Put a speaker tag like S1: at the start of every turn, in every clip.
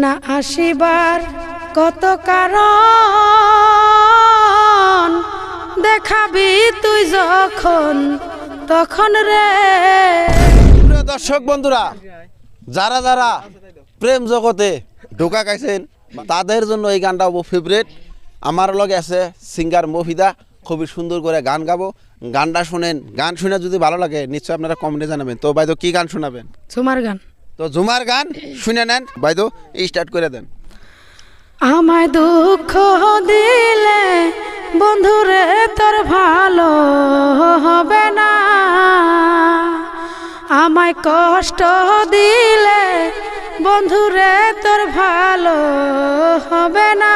S1: না আসিবার কত কারণ দেখাবি তুই যখন তখন রে।
S2: প্রিয় দর্শক বন্ধুরা, যারা যারা প্রেম জগতে ঢোকা খাইছেন তাদের জন্য এই গানটা ফেভারিট। আমার লগে আছে সিঙ্গার মফিদা, খুবই সুন্দর করে গান গাবো। গানটা শুনেন, গান শুনে যদি ভালো লাগে নিশ্চয়ই আপনারা কমেন্টে জানাবেন। তো ভাই তো কি গান শোনাবেন?
S1: ঝুমার গান।
S2: তো ঝুমার গান শুনে নেন ভাই, তো স্টার্ট করে দেন।
S1: আমায় দুঃখ দিলে বন্ধুরে তোর ভালো হবে না, আমায় কষ্ট দিলে বন্ধুরে তোর ভালো হবে না।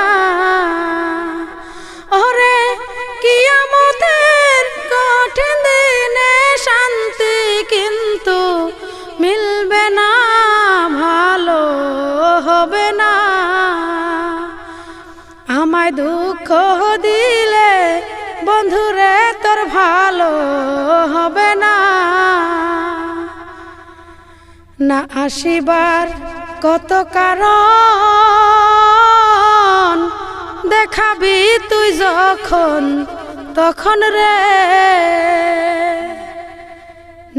S1: ওরে কিয়ামতের কঠিন দিনে শান্তি কিন্তু মিলবে না, ভালো হবে না। আমায় দুঃখ দিলে বন্ধুরে তোর ভালো হবে না। না আসিবার কত কারণ দেখাবি তুই যখন তখন রে।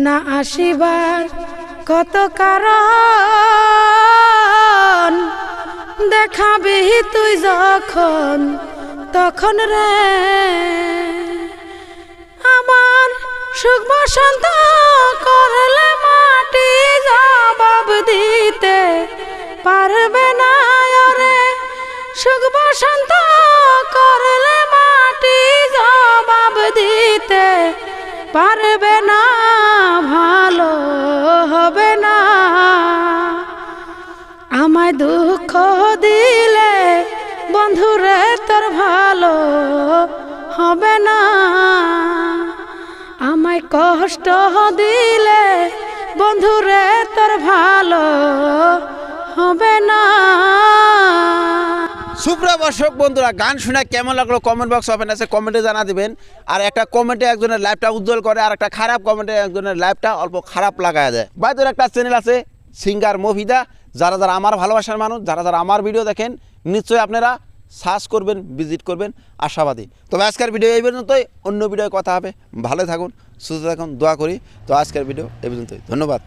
S1: না আসিবার কত কারণ দেখাবি তুই যখন তখন রে। আমার সুখ বসন্ত করলে মাটি জবাব দিতে পারবে না। রে সুখ বসন্ত করলে মাটি জবাব দিতে পারবে না, ভালো হবে না। আমায় দুঃখ দিলে বন্ধুরে তোর ভালো হবে না, আমায় কষ্ট দিলে বন্ধুরে তোর ভালো হবে না।
S2: সুপ্রিয় দর্শক বন্ধুরা, গান শুনে কেমন লাগলো কমেন্ট বক্স ওপেন আছে, কমেন্টে জানা দিবেন। আর একটা কমেন্টে একজনের লাইফটা উজ্জ্বল করে, আর একটা খারাপ কমেন্টে একজনের লাইফটা অল্প খারাপ লাগায় দেয়। বাইদের একটা চ্যানেল আছে সিঙ্গার মফিদা, যারা যারা আমার ভালোবাসার মানুষ, যারা যারা আমার ভিডিও দেখেন নিশ্চয়ই আপনারা সার্চ করবেন, ভিজিট করবেন, আশাবাদী। তবে আজকের ভিডিও এই পর্যন্তই, অন্য ভিডিওয় কথা হবে। ভালো থাকুন, সুস্থ থাকুন, দোয়া করি। তো আজকের ভিডিও এই পর্যন্তই, ধন্যবাদ।